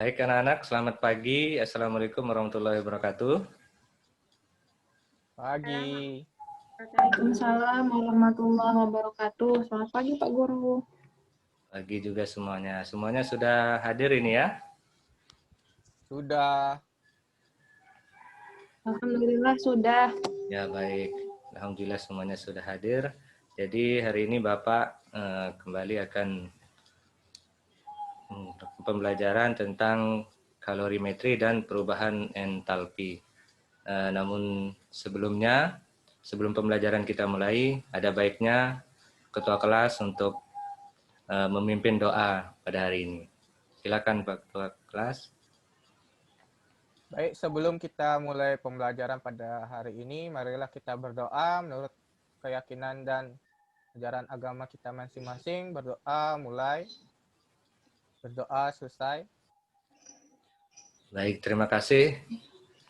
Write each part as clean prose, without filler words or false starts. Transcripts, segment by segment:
Baik anak-anak, selamat pagi. Assalamualaikum warahmatullahi wabarakatuh. Pagi. Waalaikumsalam warahmatullahi wabarakatuh. Selamat pagi Pak Guru. Pagi juga semuanya. Semuanya sudah hadir ini ya? Sudah. Alhamdulillah sudah. Ya baik. Alhamdulillah semuanya sudah hadir. Jadi hari ini Bapak kembali akan pembelajaran tentang kalorimetri dan perubahan entalpi. Namun sebelumnya, sebelum pembelajaran kita mulai, ada baiknya Ketua kelas untuk memimpin doa pada hari ini. Silakan Pak Ketua kelas. Baik, sebelum kita mulai pembelajaran pada hari ini, marilah kita berdoa menurut keyakinan dan ajaran agama kita masing-masing. Berdoa mulai, berdoa selesai. Baik, terima kasih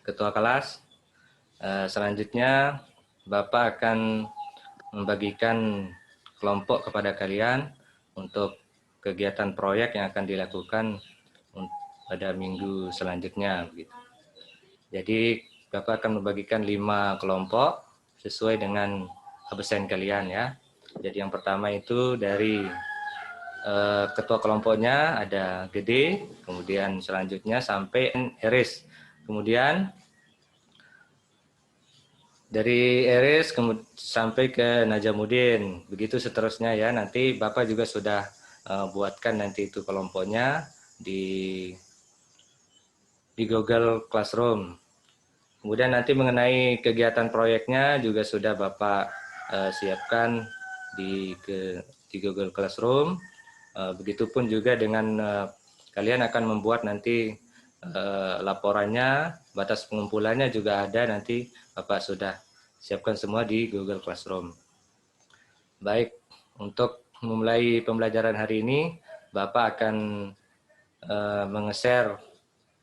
Ketua kelas. Selanjutnya Bapak akan membagikan kelompok kepada kalian untuk kegiatan proyek yang akan dilakukan pada minggu selanjutnya. Jadi Bapak akan membagikan 5 kelompok sesuai dengan absen kalian ya. Jadi yang pertama itu dari ketua kelompoknya ada Gede, kemudian selanjutnya sampai Eris. Kemudian dari Eris sampai ke Najamuddin, begitu seterusnya ya. Nanti Bapak juga sudah buatkan nanti itu kelompoknya di Google Classroom. Kemudian nanti mengenai kegiatan proyeknya juga sudah Bapak siapkan di Google Classroom. Begitupun juga dengan kalian akan membuat nanti laporannya, batas pengumpulannya juga ada nanti Bapak sudah siapkan semua di Google Classroom. Baik, untuk memulai pembelajaran hari ini, Bapak akan menge-share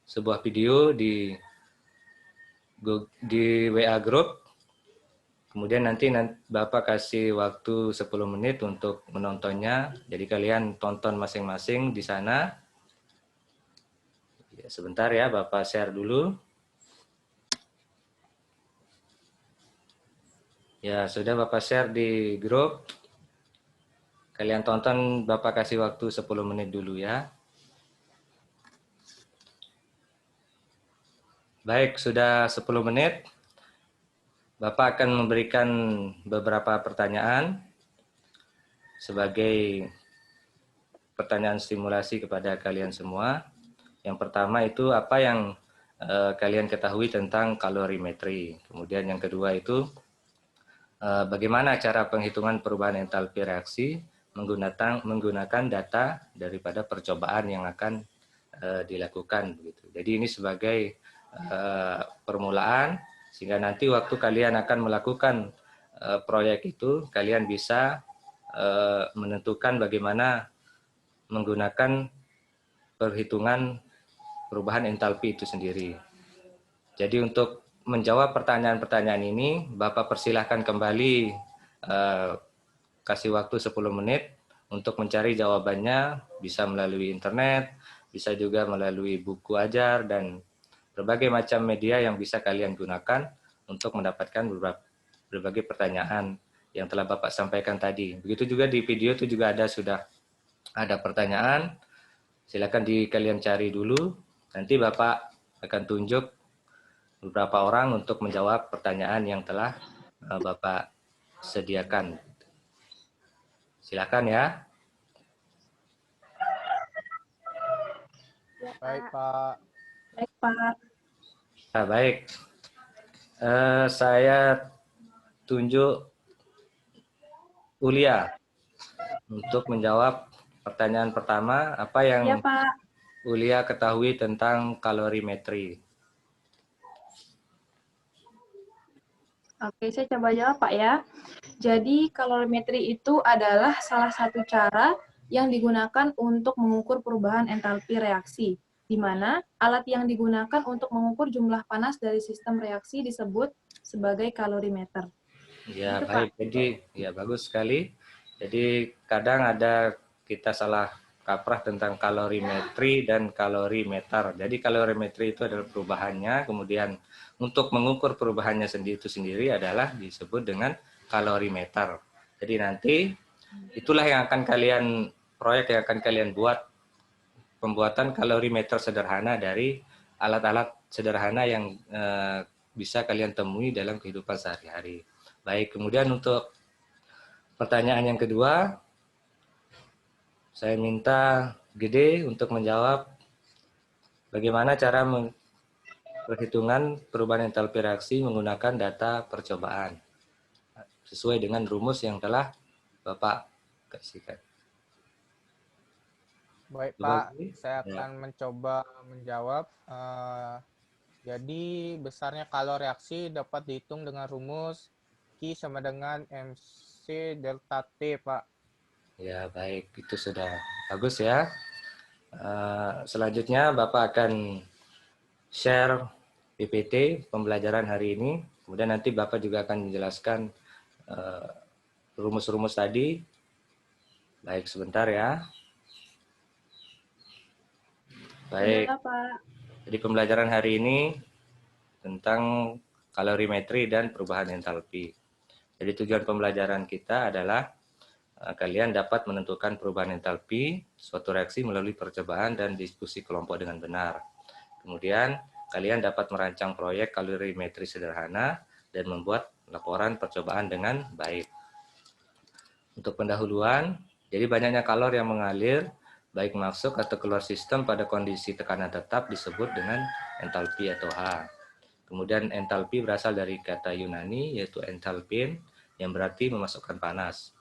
sebuah video di WA Group. Kemudian nanti Bapak kasih waktu 10 menit untuk menontonnya. Jadi kalian tonton masing-masing di sana. Ya, sebentar ya, Bapak share dulu. Ya, sudah Bapak share di grup. Kalian tonton, Bapak kasih waktu 10 menit dulu ya. Baik, sudah 10 menit. Bapak akan memberikan beberapa pertanyaan sebagai pertanyaan stimulasi kepada kalian semua. Yang pertama itu apa yang kalian ketahui tentang kalorimetri. Kemudian yang kedua itu bagaimana cara penghitungan perubahan entalpi reaksi menggunakan data daripada percobaan yang akan dilakukan. Jadi ini sebagai permulaan, sehingga nanti waktu kalian akan melakukan proyek itu, kalian bisa menentukan bagaimana menggunakan perhitungan perubahan entalpi itu sendiri. Jadi untuk menjawab pertanyaan-pertanyaan ini, Bapak persilahkan kembali kasih waktu 10 menit untuk mencari jawabannya, bisa melalui internet, bisa juga melalui buku ajar, dan berbagai macam media yang bisa kalian gunakan untuk mendapatkan berbagai pertanyaan yang telah Bapak sampaikan tadi. Begitu juga di video itu juga sudah ada pertanyaan, silakan kalian cari dulu, nanti Bapak akan tunjuk beberapa orang untuk menjawab pertanyaan yang telah Bapak sediakan. Silakan ya. Baik, Pak. Baik Pak. Nah, baik. Saya tunjuk Ulia untuk menjawab pertanyaan pertama, apa yang Ya Pak. Ulia ketahui tentang kalorimetri? Oke, saya coba jawab Pak ya. Jadi kalorimetri itu adalah salah satu cara yang digunakan untuk mengukur perubahan entalpi reaksi, di mana alat yang digunakan untuk mengukur jumlah panas dari sistem reaksi disebut sebagai kalorimeter. Ya, Itu, baik. Pak. Jadi, ya bagus sekali. Jadi kadang ada kita salah kaprah tentang kalorimetri dan kalorimeter. Jadi kalorimetri itu adalah perubahannya, kemudian untuk mengukur perubahannya itu sendiri adalah disebut dengan kalorimeter. Jadi nanti itulah yang akan proyek yang akan kalian buat, pembuatan kalorimeter sederhana dari alat-alat sederhana yang bisa kalian temui dalam kehidupan sehari-hari. Baik, kemudian untuk pertanyaan yang kedua, saya minta Gede untuk menjawab bagaimana cara perhitungan perubahan entalpi reaksi menggunakan data percobaan sesuai dengan rumus yang telah Bapak kasihkan. Baik Pak, saya akan mencoba menjawab. Jadi besarnya kalori reaksi dapat dihitung dengan rumus Q sama dengan MC delta T, Pak. Ya, baik. Itu sudah bagus ya. Selanjutnya Bapak akan share PPT pembelajaran hari ini. Kemudian nanti Bapak juga akan menjelaskan rumus-rumus tadi. Baik, sebentar ya. Baik. Iya, Pak. Jadi pembelajaran hari ini tentang kalorimetri dan perubahan entalpi. Jadi tujuan pembelajaran kita adalah kalian dapat menentukan perubahan entalpi suatu reaksi melalui percobaan dan diskusi kelompok dengan benar. Kemudian kalian dapat merancang proyek kalorimetri sederhana dan membuat laporan percobaan dengan baik. Untuk pendahuluan, jadi banyaknya kalori yang mengalir baik masuk atau keluar sistem pada kondisi tekanan tetap disebut dengan entalpi atau H. Kemudian entalpi berasal dari kata Yunani yaitu entalpin yang berarti memasukkan panas.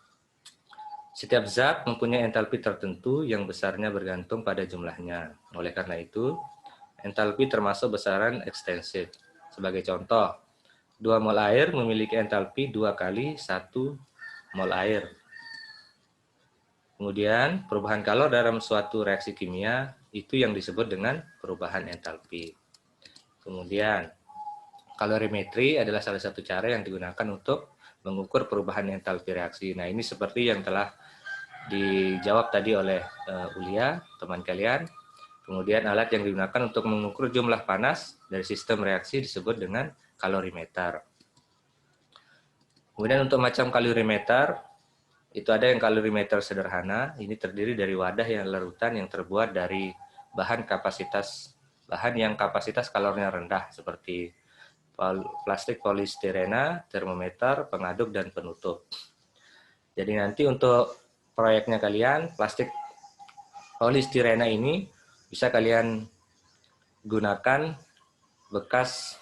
Setiap zat mempunyai entalpi tertentu yang besarnya bergantung pada jumlahnya. Oleh karena itu, entalpi termasuk besaran ekstensif. Sebagai contoh, 2 mol air memiliki entalpi 2 kali 1 mol air. Kemudian, perubahan kalor dalam suatu reaksi kimia itu yang disebut dengan perubahan entalpi. Kemudian, kalorimetri adalah salah satu cara yang digunakan untuk mengukur perubahan entalpi reaksi. Nah, ini seperti yang telah dijawab tadi oleh Ulia, teman kalian. Kemudian alat yang digunakan untuk mengukur jumlah panas dari sistem reaksi disebut dengan kalorimeter. Kemudian untuk macam kalorimeter, itu ada yang kalorimeter sederhana, ini terdiri dari wadah yang larutan yang terbuat dari bahan yang kapasitas kalornya rendah seperti plastik polistirena, termometer, pengaduk, dan penutup. Jadi nanti untuk proyeknya kalian, plastik polistirena ini bisa kalian gunakan bekas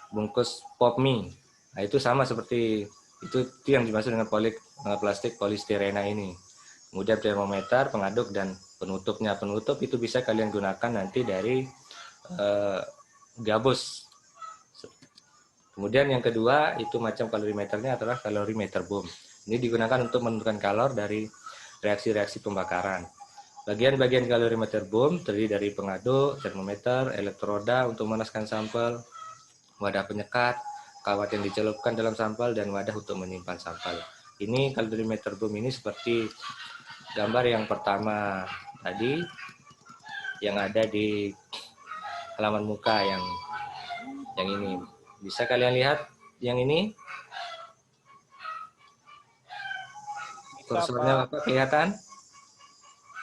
bungkus pop mie. Nah, itu sama seperti itu yang dimaksud dengan plastik polistirena ini. Kemudian termometer, pengaduk, dan penutupnya. Penutup itu bisa kalian gunakan nanti dari gabus. Kemudian yang kedua itu macam kalorimeternya adalah kalorimeter boom. Ini digunakan untuk menentukan kalor dari reaksi-reaksi pembakaran. Bagian-bagian kalorimeter boom terdiri dari pengaduk, termometer, elektroda untuk memanaskan sampel, wadah penyekat, kawat yang dicelupkan dalam sampel, dan wadah untuk menyimpan sampel. Ini kalorimeter boom ini seperti gambar yang pertama tadi yang ada di halaman muka yang ini. Bisa kalian lihat yang ini? Kursornya Bapak kelihatan?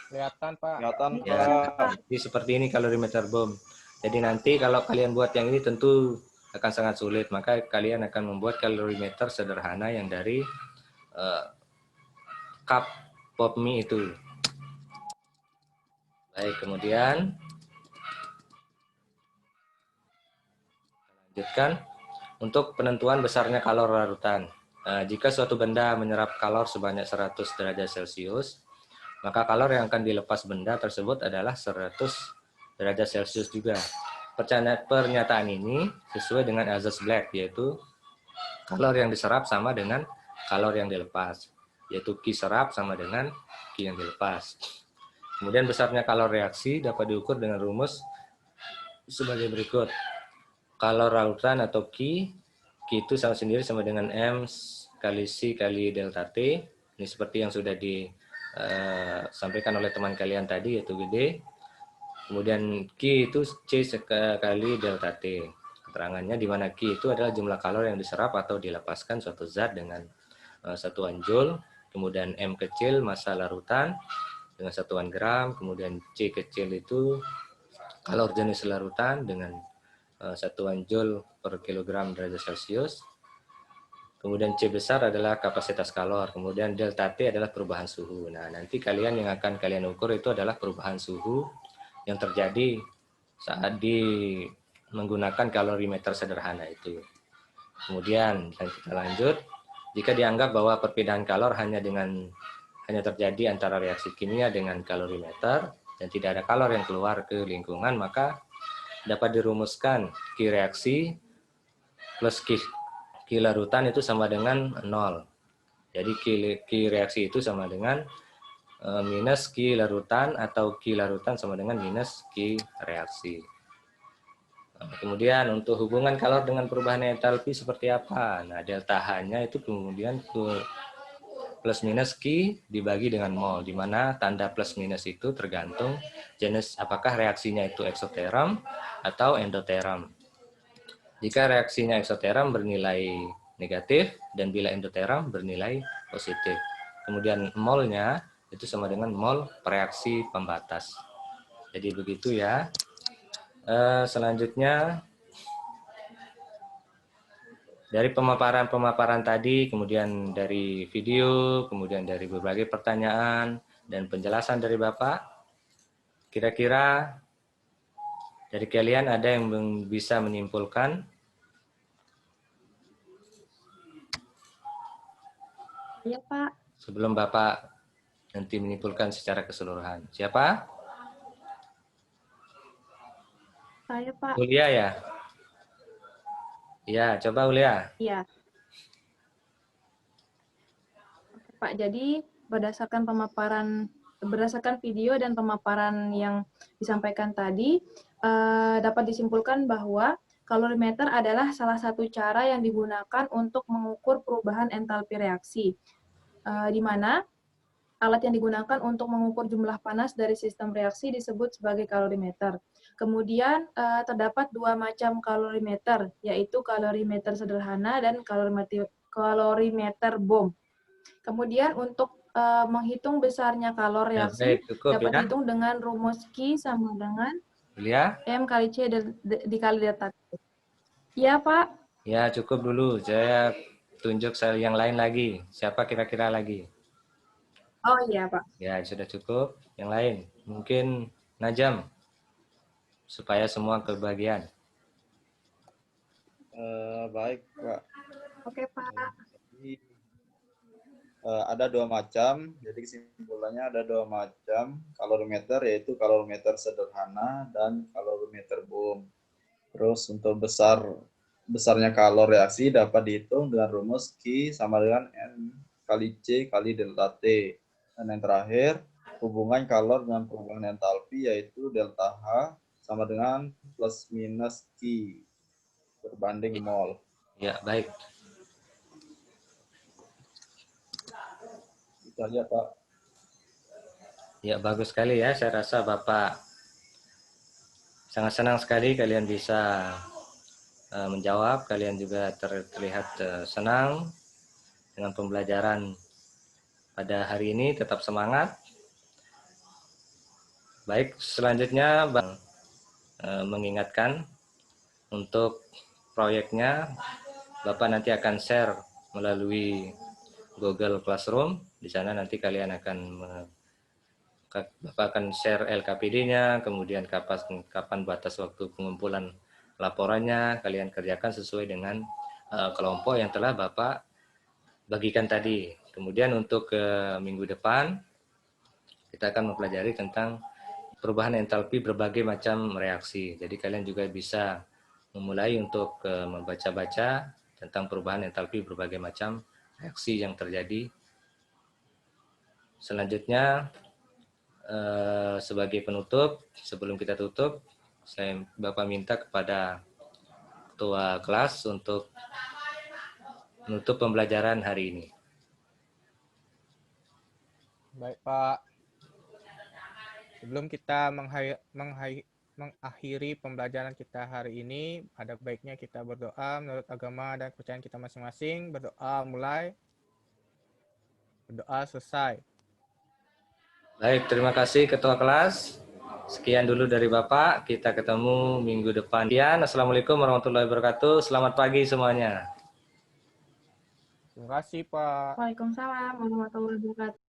Kelihatan, Pak. Kelihatan, Ya, Pak. jadi seperti ini kalorimeter boom. Jadi nanti kalau kalian buat yang ini tentu akan sangat sulit, maka kalian akan membuat kalorimeter sederhana yang dari cup pop mie itu. Baik, kemudian lanjutkan untuk penentuan besarnya kalor larutan. Jika suatu benda menyerap kalor sebanyak 100 derajat Celcius, maka kalor yang akan dilepas benda tersebut adalah 100 derajat Celcius juga. Pernyataan ini sesuai dengan azas Black, yaitu kalor yang diserap sama dengan kalor yang dilepas, yaitu Q serap sama dengan Q yang dilepas. Kemudian besarnya kalor reaksi dapat diukur dengan rumus sebagai berikut. Kalor larutan atau Q itu sendiri sama dengan M kali C kali delta T. Ini seperti yang sudah sampaikan oleh teman kalian tadi, yaitu Gd. Kemudian Q itu C kali delta T. Keterangannya di mana Q itu adalah jumlah kalori yang diserap atau dilepaskan suatu zat dengan satuan joule. Kemudian M kecil massa larutan dengan satuan gram. Kemudian C kecil itu kalor jenis larutan dengan satuan joule per kilogram derajat Celcius. Kemudian C besar adalah kapasitas kalor. Kemudian delta T adalah perubahan suhu. Nah, nanti kalian yang akan kalian ukur itu adalah perubahan suhu yang terjadi saat menggunakan kalorimeter sederhana itu. Kemudian kita lanjut. Jika dianggap bahwa perpindahan kalor hanya terjadi antara reaksi kimia dengan kalorimeter dan tidak ada kalor yang keluar ke lingkungan, maka dapat dirumuskan Q reaksi plus Q larutan itu sama dengan 0. Jadi Q reaksi itu sama dengan minus Q larutan, atau Q larutan sama dengan minus Q reaksi. Kemudian untuk hubungan kalor dengan perubahan entalpi seperti apa? Nah, delta H-nya itu kemudian plus minus Q dibagi dengan mol, di mana tanda plus minus itu tergantung jenis apakah reaksinya itu eksoteram atau endoteram. Jika reaksinya eksoteram bernilai negatif dan bila endoteram bernilai positif. Kemudian molnya itu sama dengan mol reaksi pembatas. Jadi begitu ya. Selanjutnya dari pemaparan tadi, kemudian dari video, kemudian dari berbagai pertanyaan dan penjelasan dari Bapak, kira-kira dari kalian ada yang bisa menyimpulkan? Iya, Pak. Sebelum Bapak nanti menyimpulkan secara keseluruhan. Siapa? Saya, Pak. Ulia ya? Ya, coba Ulia. Iya. Pak, jadi berdasarkan video dan pemaparan yang disampaikan tadi, dapat disimpulkan bahwa kalorimeter adalah salah satu cara yang digunakan untuk mengukur perubahan entalpi reaksi, di mana alat yang digunakan untuk mengukur jumlah panas dari sistem reaksi disebut sebagai kalorimeter. Kemudian terdapat dua macam kalorimeter, yaitu kalorimeter sederhana dan kalorimeter bom. Kemudian untuk menghitung besarnya kalor reaksi dapat dihitung dengan rumus Q sama dengan M kali C dikali delta T. Iya, Pak. Ya, cukup dulu. Saya tunjuk yang lain lagi. Siapa kira-kira lagi? Oh iya, Pak. Ya, sudah cukup. Yang lain, mungkin Najam, supaya semua kebagian. Baik, Pak. Oke, Pak. Jadi, ada dua macam. Jadi kesimpulannya ada dua macam kalorimeter, yaitu kalorimeter sederhana dan kalorimeter bom. Terus untuk besarnya kalor reaksi dapat dihitung dengan rumus Q sama dengan N kali C kali delta T. Dan yang terakhir, hubungan kalor dengan perubahan entalpi yaitu delta H sama dengan plus minus Q berbanding mol. Ya, baik. Itu aja, Pak. Ya, bagus sekali ya. Saya rasa Bapak sangat senang sekali kalian bisa menjawab. Kalian juga terlihat senang dengan pembelajaran pada hari ini. Tetap semangat. Baik, selanjutnya Bang mengingatkan untuk proyeknya Bapak nanti akan share melalui Google Classroom. Di sana nanti kalian Bapak akan share LKPD-nya, kemudian kapan batas waktu pengumpulan laporannya, kalian kerjakan sesuai dengan kelompok yang telah Bapak bagikan tadi. Kemudian untuk minggu depan, kita akan mempelajari tentang perubahan entalpi berbagai macam reaksi. Jadi kalian juga bisa memulai untuk membaca-baca tentang perubahan entalpi berbagai macam reaksi yang terjadi. Selanjutnya, sebagai penutup, sebelum kita tutup, Bapak minta kepada ketua kelas untuk menutup pembelajaran hari ini. Baik, Pak. Sebelum kita mengakhiri pembelajaran kita hari ini, ada baiknya kita berdoa menurut agama dan kepercayaan kita masing-masing. Berdoa mulai, berdoa selesai. Baik, terima kasih Ketua Kelas. Sekian dulu dari Bapak. Kita ketemu minggu depan. Sekian, Assalamualaikum warahmatullahi wabarakatuh. Selamat pagi semuanya. Terima kasih, Pak. Waalaikumsalam warahmatullahi wabarakatuh.